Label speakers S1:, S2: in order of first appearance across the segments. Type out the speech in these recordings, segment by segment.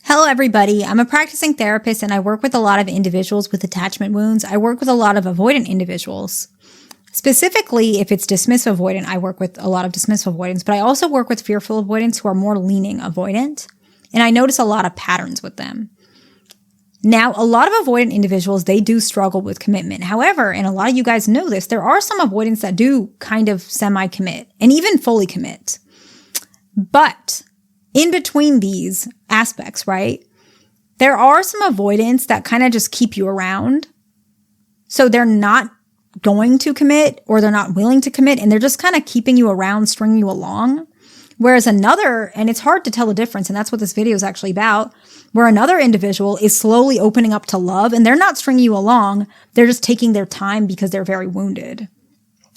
S1: Hello, everybody. I'm a practicing therapist and I work with a lot of individuals with attachment wounds. I work with a lot of avoidant individuals. Specifically, if it's dismissive avoidant, I work with a lot of dismissive avoidants, but I also work with fearful avoidants who are more leaning avoidant. And I notice a lot of patterns with them. Now, a lot of avoidant individuals, they do struggle with commitment. However, and a lot of you guys know this, there are some avoidants that do kind of semi-commit and even fully commit. But in between these aspects, right, there are some avoidants that kind of just keep you around. So they're not going to commit or they're not willing to commit and they're just kind of keeping you around, stringing you along. Whereas another, and it's hard to tell the difference, and that's what this video is actually about, where another individual is slowly opening up to love and they're not stringing you along. They're just taking their time because they're very wounded.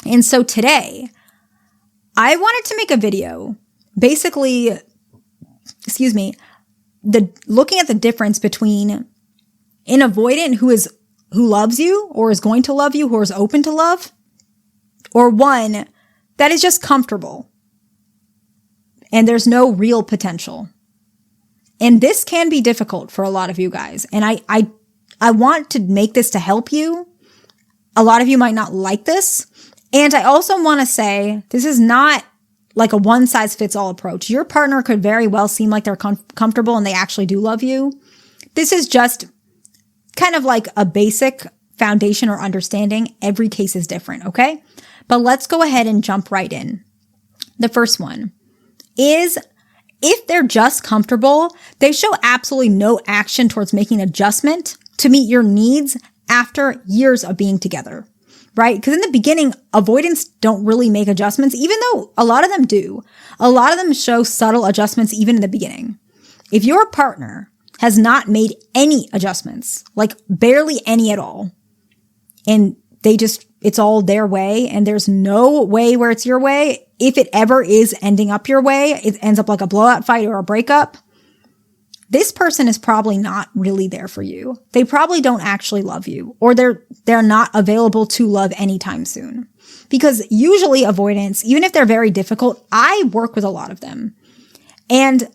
S1: And so today, I wanted to make a video, basically, looking at the difference between an avoidant who loves you or is going to love you, who is open to love, or one that is just comfortable and there's no real potential. And this can be difficult for a lot of you guys. And I want to make this to help you. A lot of you might not like this. And I also want to say this is not like a one-size-fits-all approach. Your partner could very well seem like they're comfortable and they actually do love you. This is just kind of like a basic foundation or understanding. Every case is different, okay? But let's go ahead and jump right in. The first one is if they're just comfortable, they show absolutely no action towards making adjustment to meet your needs after years of being together. Right? Because in the beginning, avoidants don't really make adjustments, even though a lot of them do. A lot of them show subtle adjustments even in the beginning. If your partner has not made any adjustments, like barely any at all, and it's all their way and there's no way where it's your way, if it ever is ending up your way, it ends up like a blowout fight or a breakup, this person is probably not really there for you. They probably don't actually love you, or they're not available to love anytime soon. Because usually avoidants, even if they're very difficult, I work with a lot of them. And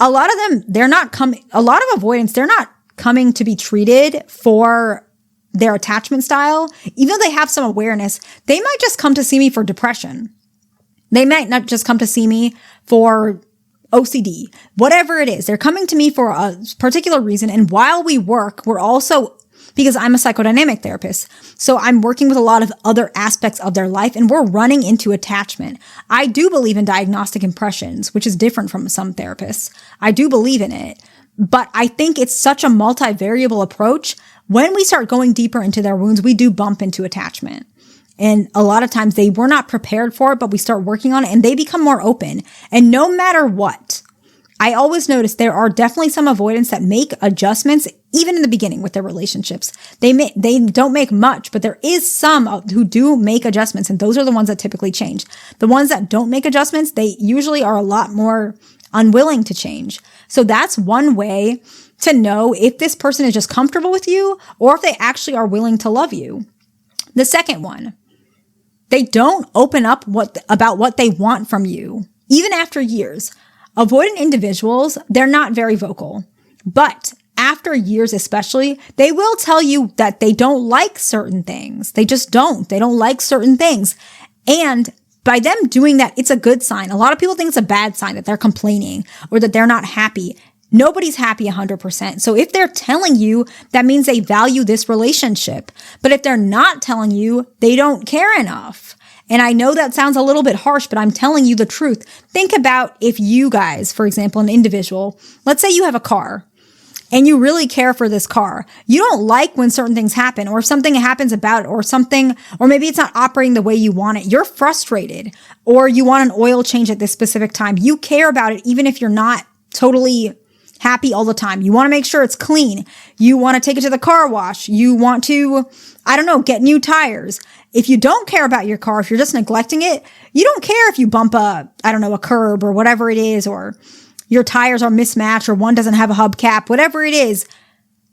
S1: a lot of them, a lot of avoidants, they're not coming to be treated for their attachment style. Even though they have some awareness, they might just come to see me for depression. They might not just come to see me for OCD, whatever it is. They're coming to me for a particular reason. And while we work, we're also, because I'm a psychodynamic therapist, so I'm working with a lot of other aspects of their life and we're running into attachment. I do believe in diagnostic impressions, which is different from some therapists. I do believe in it, but I think it's such a multivariable approach. When we start going deeper into their wounds, we do bump into attachment. And a lot of times they were not prepared for it, but we start working on it and they become more open. And no matter what, I always notice there are definitely some avoidants that make adjustments even in the beginning with their relationships. They don't make much, but there is some who do make adjustments. And those are the ones that typically change. The ones that don't make adjustments, they usually are a lot more unwilling to change. So that's one way to know if this person is just comfortable with you or if they actually are willing to love you. The second one, they don't open up about what they want from you, even after years. Avoidant individuals, they're not very vocal, but after years especially, they will tell you that they don't like certain things. They just don't. They don't like certain things. And by them doing that, it's a good sign. A lot of people think it's a bad sign that they're complaining or that they're not happy. Nobody's happy 100%. So if they're telling you, that means they value this relationship. But if they're not telling you, they don't care enough. And I know that sounds a little bit harsh, but I'm telling you the truth. Think about if you guys, for example, an individual, let's say you have a car and you really care for this car. You don't like when certain things happen or if something happens about it or maybe it's not operating the way you want it. You're frustrated or you want an oil change at this specific time. You care about it even if you're not totally happy all the time. You want to make sure it's clean. You want to take it to the car wash. You want to, get new tires. If you don't care about your car, if you're just neglecting it, you don't care if you bump a curb or whatever it is, or your tires are mismatched or one doesn't have a hubcap, whatever it is,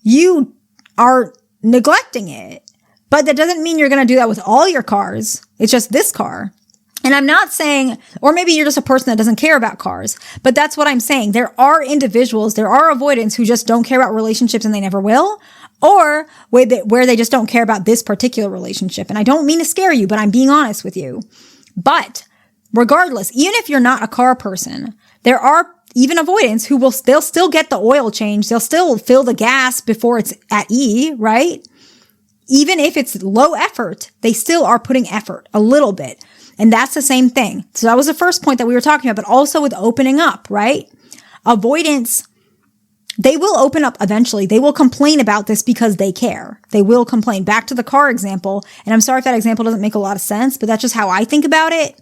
S1: you are neglecting it. But that doesn't mean you're going to do that with all your cars. It's just this car. And I'm not saying, or maybe you're just a person that doesn't care about cars, but that's what I'm saying. There are individuals, there are avoidants who just don't care about relationships and they never will, or where they just don't care about this particular relationship. And I don't mean to scare you, but I'm being honest with you. But regardless, even if you're not a car person, there are even avoidants who they'll still get the oil change. They'll still fill the gas before it's at E, right? Even if it's low effort, they still are putting effort a little bit. And that's the same thing. So that was the first point that we were talking about, but also with opening up, right? Avoidance, they will open up eventually. They will complain about this because they care. They will complain. Back to the car example. And I'm sorry if that example doesn't make a lot of sense, but that's just how I think about it.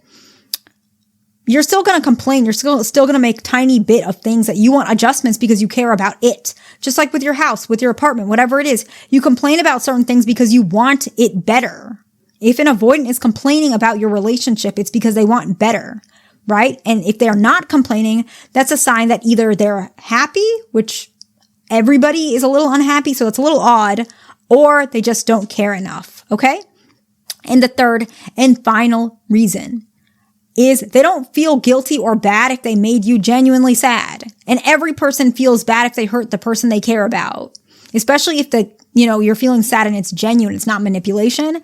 S1: You're still going to complain. You're still going to make tiny bit of things that you want adjustments because you care about it. Just like with your house, with your apartment, whatever it is, you complain about certain things because you want it better. If an avoidant is complaining about your relationship, it's because they want better, right? And if they're not complaining, that's a sign that either they're happy, which everybody is a little unhappy, so it's a little odd, or they just don't care enough, okay? And the third and final reason is they don't feel guilty or bad if they made you genuinely sad. And every person feels bad if they hurt the person they care about, especially if you're feeling sad and it's genuine, it's not manipulation.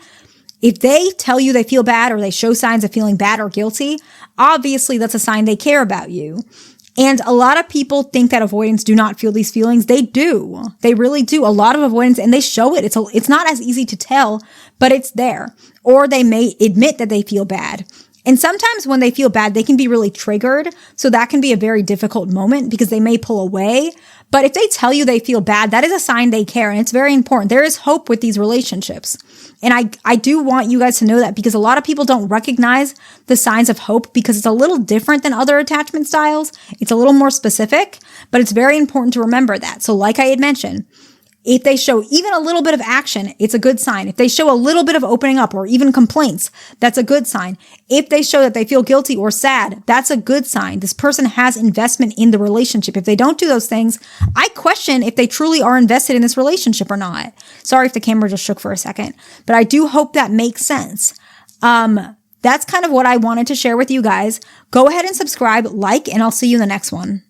S1: If they tell you they feel bad or they show signs of feeling bad or guilty, obviously that's a sign they care about you. And a lot of people think that avoidants do not feel these feelings. They do. They really do. A lot of avoidants, and they show it. It's not as easy to tell, but it's there. Or they may admit that they feel bad. And sometimes when they feel bad, they can be really triggered. So that can be a very difficult moment because they may pull away. But if they tell you they feel bad, that is a sign they care. And it's very important. There is hope with these relationships. And I do want you guys to know that because a lot of people don't recognize the signs of hope because it's a little different than other attachment styles. It's a little more specific, but it's very important to remember that. So like I had mentioned, if they show even a little bit of action, it's a good sign. If they show a little bit of opening up or even complaints, that's a good sign. If they show that they feel guilty or sad, that's a good sign. This person has investment in the relationship. If they don't do those things, I question if they truly are invested in this relationship or not. Sorry if the camera just shook for a second, but I do hope that makes sense. That's kind of what I wanted to share with you guys. Go ahead and subscribe, like, and I'll see you in the next one.